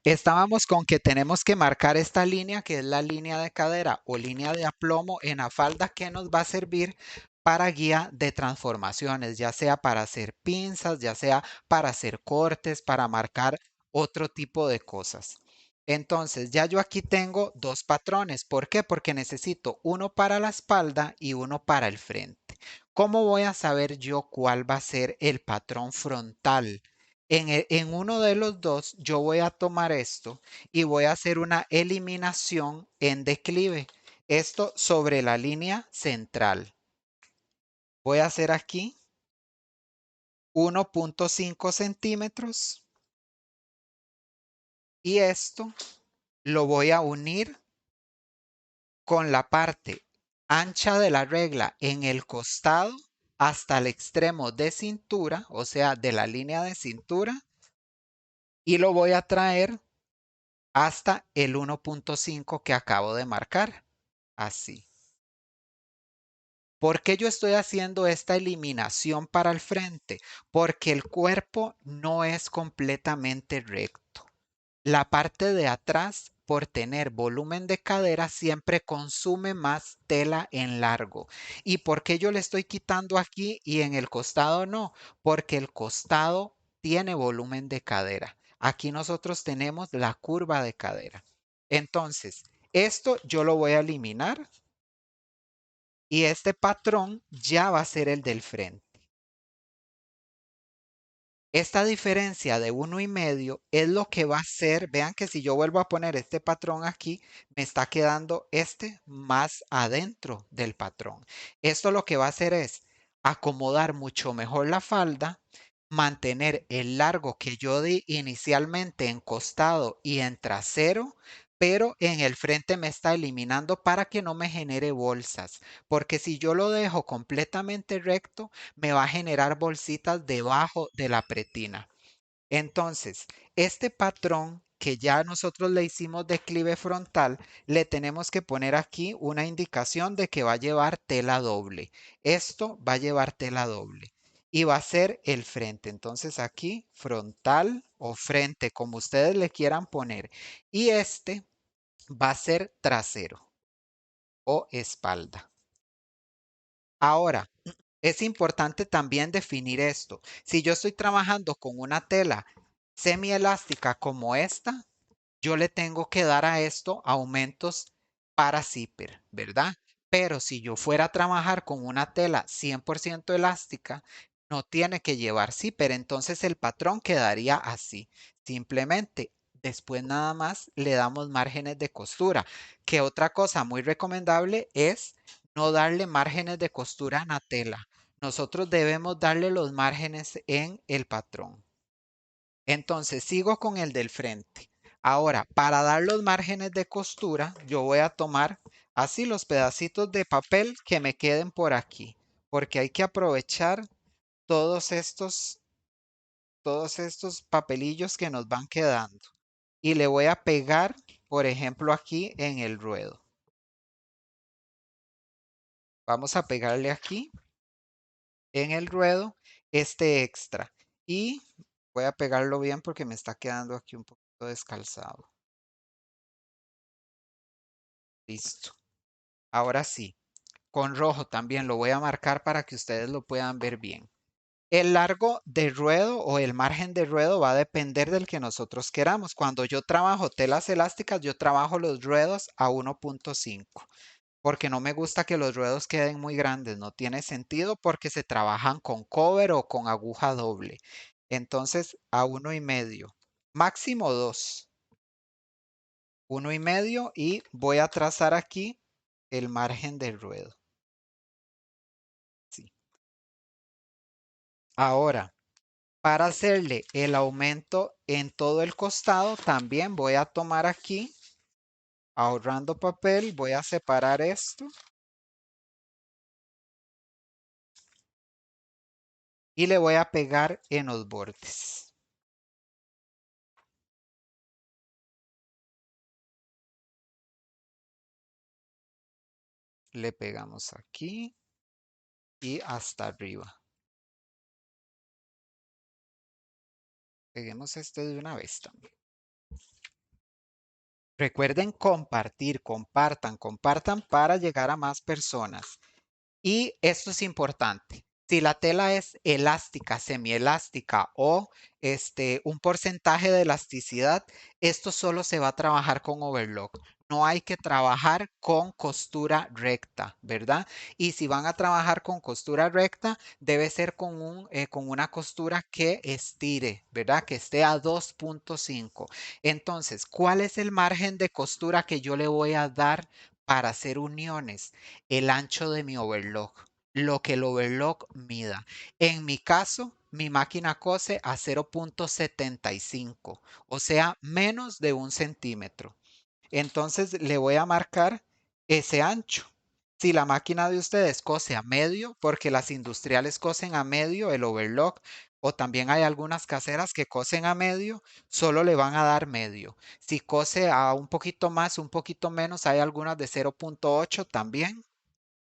estábamos con que tenemos que marcar esta línea, que es la línea de cadera o línea de aplomo en la falda que nos va a servir para guía de transformaciones, ya sea para hacer pinzas, ya sea para hacer cortes, para marcar otro tipo de cosas. Entonces, ya yo aquí tengo dos patrones. ¿Por qué? Porque necesito uno para la espalda y uno para el frente. ¿Cómo voy a saber yo cuál va a ser el patrón frontal? En uno de los dos, yo voy a tomar esto y voy a hacer una eliminación en declive. Esto sobre la línea central. Voy a hacer aquí 1.5 centímetros y esto lo voy a unir con la parte ancha de la regla en el costado hasta el extremo de cintura, o sea, de la línea de cintura, y lo voy a traer hasta el 1.5 que acabo de marcar. Así. ¿Por qué yo estoy haciendo esta eliminación para el frente? Porque el cuerpo no es completamente recto. La parte de atrás, por tener volumen de cadera, siempre consume más tela en largo. ¿Y por qué yo le estoy quitando aquí y en el costado no? Porque el costado tiene volumen de cadera. Aquí nosotros tenemos la curva de cadera. Entonces, esto yo lo voy a eliminar y este patrón ya va a ser el del frente. Esta diferencia de 1,5 es lo que va a hacer, vean que si yo vuelvo a poner este patrón aquí, me está quedando este más adentro del patrón. Esto lo que va a hacer es acomodar mucho mejor la falda, mantener el largo que yo di inicialmente en costado y en trasero, pero en el frente me está eliminando para que no me genere bolsas, porque si yo lo dejo completamente recto, me va a generar bolsitas debajo de la pretina. Entonces, este patrón que ya nosotros le hicimos declive frontal, le tenemos que poner aquí una indicación de que va a llevar tela doble. Esto va a llevar tela doble y va a ser el frente. Entonces aquí frontal o frente, como ustedes le quieran poner. Y este va a ser trasero o espalda. Ahora, es importante también definir esto. Si yo estoy trabajando con una tela semielástica como esta, yo le tengo que dar a esto aumentos para zipper, ¿verdad? Pero si yo fuera a trabajar con una tela 100% elástica, no tiene que llevar zipper, entonces el patrón quedaría así. Simplemente después nada más le damos márgenes de costura, que otra cosa muy recomendable es no darle márgenes de costura en la tela. Nosotros debemos darle los márgenes en el patrón. Entonces sigo con el del frente. Ahora, para dar los márgenes de costura, yo voy a tomar así los pedacitos de papel que me queden por aquí, porque hay que aprovechar todos estos papelillos que nos van quedando. Y le voy a pegar, por ejemplo, aquí en el ruedo. Vamos a pegarle aquí en el ruedo este extra. Y voy a pegarlo bien porque me está quedando aquí un poquito descalzado. Listo. Ahora sí, con rojo también lo voy a marcar para que ustedes lo puedan ver bien. El largo de ruedo o el margen de ruedo va a depender del que nosotros queramos. Cuando yo trabajo telas elásticas, yo trabajo los ruedos a 1.5 porque no me gusta que los ruedos queden muy grandes. No tiene sentido porque se trabajan con cover o con aguja doble. Entonces, a 1,5, máximo 2, 1,5 y voy a trazar aquí el margen del ruedo. Sí. Ahora, para hacerle el aumento en todo el costado, también voy a tomar aquí, ahorrando papel, voy a separar esto y le voy a pegar en los bordes. Le pegamos aquí y hasta arriba. Peguemos este de una vez también. Recuerden compartir, compartan, compartan para llegar a más personas. Y esto es importante. Si la tela es elástica, semielástica o un porcentaje de elasticidad, esto solo se va a trabajar con overlock. No hay que trabajar con costura recta, ¿verdad? Y si van a trabajar con costura recta, debe ser con una costura que estire, ¿verdad? Que esté a 2.5. Entonces, ¿cuál es el margen de costura que yo le voy a dar para hacer uniones? El ancho de mi overlock, lo que el overlock mida. En mi caso, mi máquina cose a 0.75, o sea, menos de 1 centímetro. Entonces le voy a marcar ese ancho. Si la máquina de ustedes cose a medio, porque las industriales cosen a medio el overlock, o también hay algunas caseras que cosen a medio, solo le van a dar medio. Si cose a un poquito más, un poquito menos, hay algunas de 0.8 también.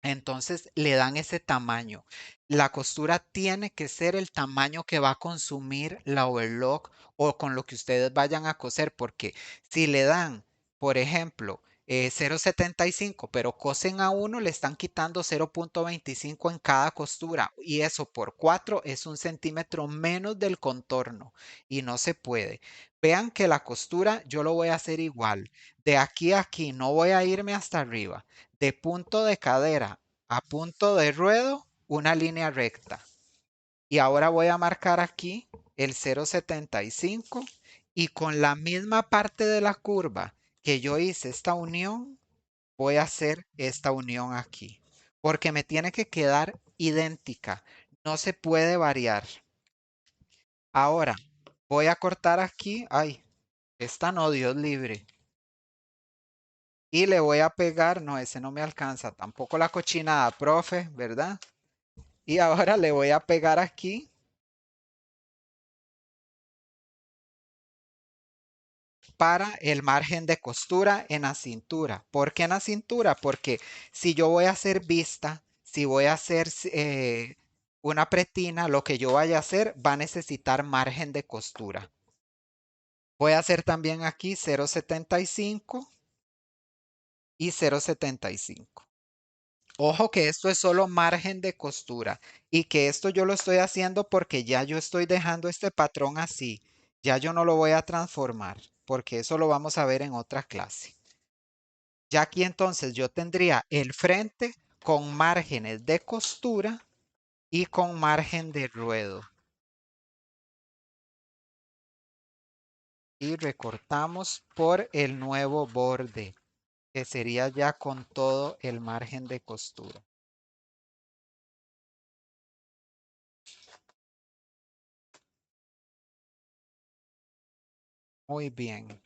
Entonces le dan ese tamaño. La costura tiene que ser el tamaño que va a consumir la overlock o con lo que ustedes vayan a coser, porque si le dan, por ejemplo, 0.75, pero cosen a uno, le están quitando 0.25 en cada costura y eso por 4 es 1 centímetro menos del contorno y no se puede. Vean que la costura yo lo voy a hacer igual. De aquí a aquí, no voy a irme hasta arriba. De punto de cadera a punto de ruedo, una línea recta. Y ahora voy a marcar aquí el 0.75 y con la misma parte de la curva que yo hice esta unión, voy a hacer esta unión aquí. Porque me tiene que quedar idéntica. No se puede variar. Ahora, voy a cortar aquí. Ay, esta no, Dios libre. Y le voy a pegar, no, ese no me alcanza, tampoco la cochinada, profe, ¿verdad? Y ahora le voy a pegar aquí para el margen de costura en la cintura. ¿Por qué en la cintura? Porque si yo voy a hacer vista, si voy a hacer una pretina, lo que yo vaya a hacer va a necesitar margen de costura. Voy a hacer también aquí 0.75 y 0.75. Ojo que esto es solo margen de costura y que esto yo lo estoy haciendo porque ya yo estoy dejando este patrón así. Ya yo no lo voy a transformar porque eso lo vamos a ver en otra clase. Ya aquí entonces yo tendría el frente con márgenes de costura y con margen de ruedo. Y recortamos por el nuevo borde, que sería ya con todo el margen de costura. Muy bien.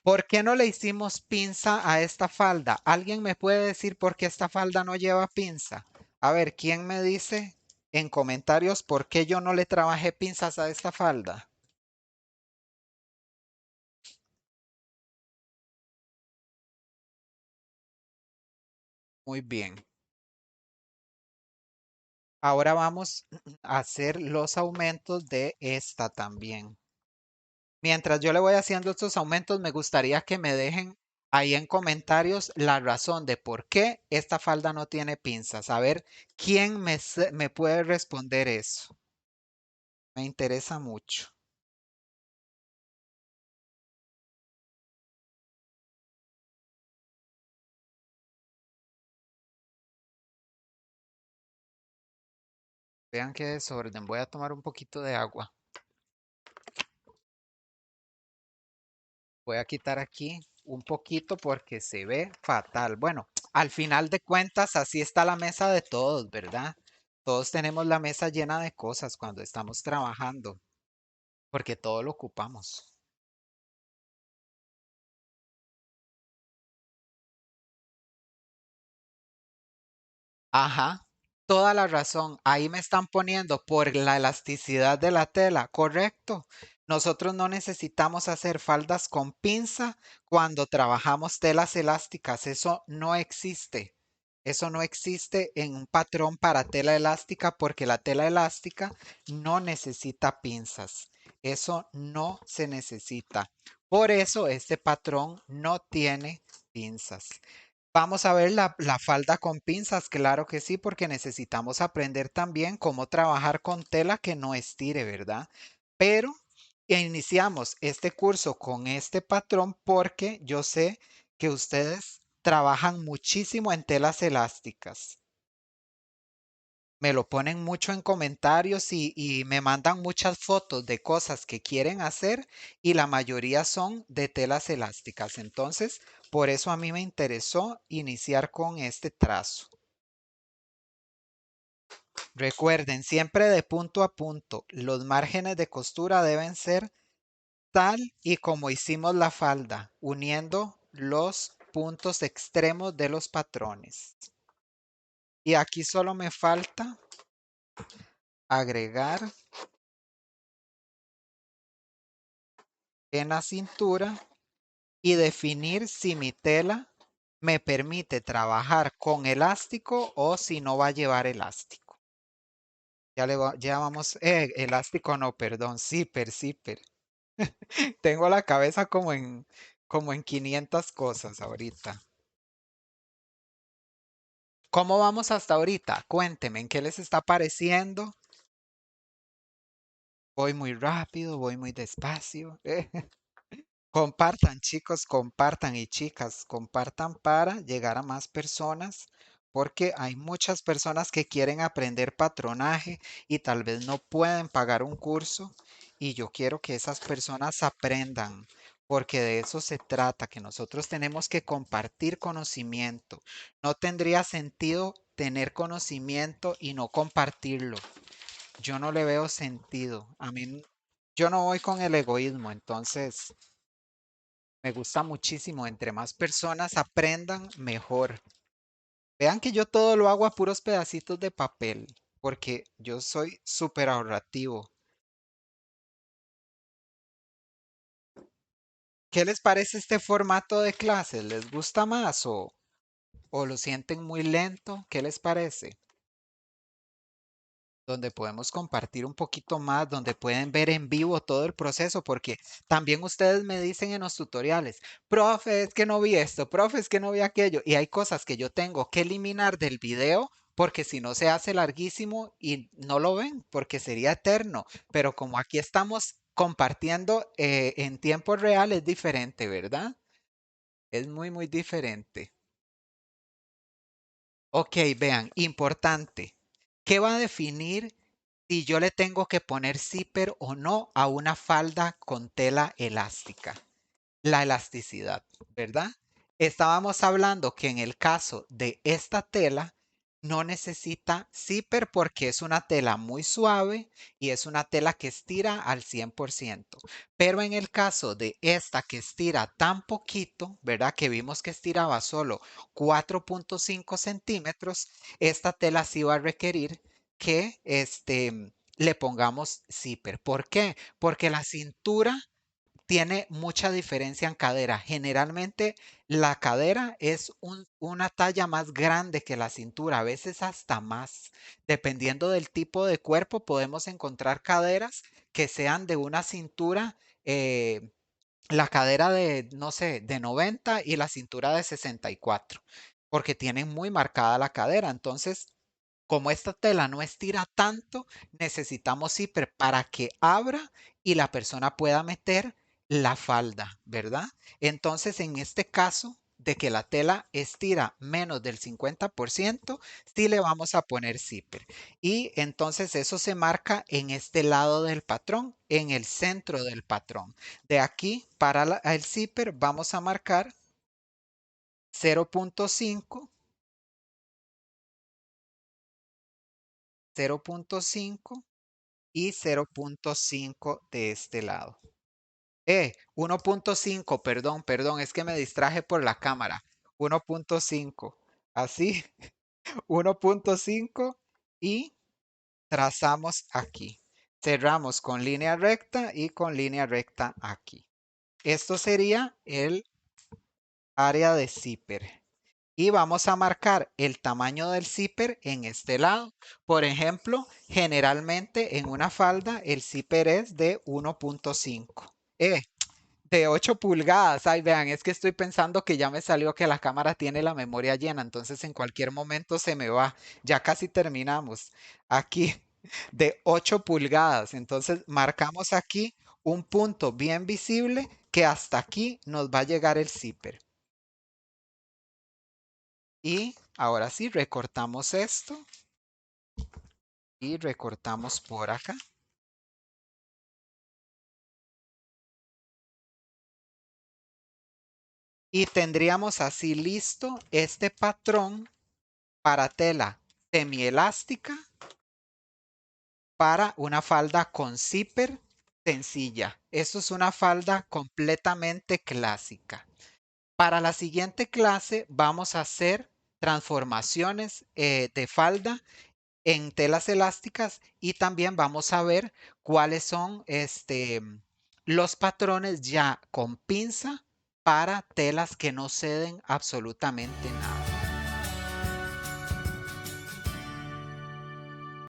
¿Por qué no le hicimos pinza a esta falda? ¿Alguien me puede decir por qué esta falda no lleva pinza? A ver, ¿quién me dice en comentarios por qué yo no le trabajé pinzas a esta falda? Muy bien. Ahora vamos a hacer los aumentos de esta también. Mientras yo le voy haciendo estos aumentos, me gustaría que me dejen ahí en comentarios la razón de por qué esta falda no tiene pinzas. A ver, ¿quién me puede responder eso? Me interesa mucho. Vean qué desorden. Voy a tomar un poquito de agua. Voy a quitar aquí un poquito porque se ve fatal. Bueno, al final de cuentas, así está la mesa de todos, ¿verdad? Todos tenemos la mesa llena de cosas cuando estamos trabajando, porque todo lo ocupamos. Ajá, toda la razón. Ahí me están poniendo por la elasticidad de la tela, correcto. Nosotros no necesitamos hacer faldas con pinza cuando trabajamos telas elásticas. Eso no existe. Eso no existe en un patrón para tela elástica porque la tela elástica no necesita pinzas. Eso no se necesita. Por eso este patrón no tiene pinzas. Vamos a ver la falda con pinzas, claro que sí, porque necesitamos aprender también cómo trabajar con tela que no estire, ¿verdad? Pero iniciamos este curso con este patrón porque yo sé que ustedes trabajan muchísimo en telas elásticas. Me lo ponen mucho en comentarios y me mandan muchas fotos de cosas que quieren hacer y la mayoría son de telas elásticas. Entonces, por eso a mí me interesó iniciar con este trazo. Recuerden, siempre de punto a punto, los márgenes de costura deben ser tal y como hicimos la falda, uniendo los puntos extremos de los patrones. Y aquí solo me falta agregar en la cintura y definir si mi tela me permite trabajar con elástico o si no va a llevar elástico. Ya vamos, elástico no, perdón, zipper, zipper. Tengo la cabeza como en 500 cosas ahorita. ¿Cómo vamos hasta ahorita? Cuéntenme, ¿en qué les está pareciendo? Voy muy rápido, voy muy despacio. Compartan, chicos, compartan y chicas, compartan para llegar a más personas, porque hay muchas personas que quieren aprender patronaje y tal vez no pueden pagar un curso y yo quiero que esas personas aprendan, porque de eso se trata, que nosotros tenemos que compartir conocimiento. No tendría sentido tener conocimiento y no compartirlo. Yo no le veo sentido. A mí, yo no voy con el egoísmo, entonces me gusta muchísimo. Entre más personas aprendan, mejor. Vean que yo todo lo hago a puros pedacitos de papel, porque yo soy súper ahorrativo. ¿Qué les parece este formato de clases? ¿Les gusta más o lo sienten muy lento? ¿Qué les parece? Donde podemos compartir un poquito más, donde pueden ver en vivo todo el proceso, porque también ustedes me dicen en los tutoriales, profe, es que no vi esto, profe, es que no vi aquello, y hay cosas que yo tengo que eliminar del video porque si no se hace larguísimo y no lo ven, porque sería eterno, pero como aquí estamos compartiendo en tiempo real es diferente, ¿verdad? Es muy, muy diferente. Ok, vean, importante. ¿Qué va a definir si yo le tengo que poner zipper o no a una falda con tela elástica? La elasticidad, ¿verdad? Estábamos hablando que en el caso de esta tela no necesita zipper porque es una tela muy suave y es una tela que estira al 100%. Pero en el caso de esta que estira tan poquito, ¿verdad? Que vimos que estiraba solo 4.5 centímetros, esta tela sí va a requerir que le pongamos zipper. ¿Por qué? Porque la cintura tiene mucha diferencia en cadera. Generalmente la cadera es una talla más grande que la cintura, a veces hasta más. Dependiendo del tipo de cuerpo, podemos encontrar caderas que sean de una cintura, la cadera de, no sé, de 90 y la cintura de 64, porque tienen muy marcada la cadera. Entonces, como esta tela no estira tanto, necesitamos zipper para que abra y la persona pueda meter la falda, ¿verdad? Entonces, en este caso de que la tela estira menos del 50%, sí le vamos a poner zipper. Y entonces eso se marca en este lado del patrón, en el centro del patrón. De aquí para el zipper vamos a marcar 0.5, 0.5 y 0.5 de este lado. 1.5, perdón, es que me distraje por la cámara. 1.5, así, 1.5 y trazamos aquí. Cerramos con línea recta y con línea recta aquí. Esto sería el área de zipper. Y vamos a marcar el tamaño del zipper en este lado. Por ejemplo, generalmente en una falda el zipper es de 1.5. De 8 pulgadas. Ay, vean, es que estoy pensando que ya me salió que la cámara tiene la memoria llena, entonces en cualquier momento se me va. Ya casi terminamos. Aquí, de 8 pulgadas. Entonces marcamos aquí un punto bien visible que hasta aquí nos va a llegar el zipper. Y ahora sí, recortamos esto y recortamos por acá. Y tendríamos así listo este patrón para tela semielástica para una falda con zipper sencilla. Esto es una falda completamente clásica. Para la siguiente clase vamos a hacer transformaciones de falda en telas elásticas y también vamos a ver cuáles son los patrones ya con pinza para telas que no ceden absolutamente nada.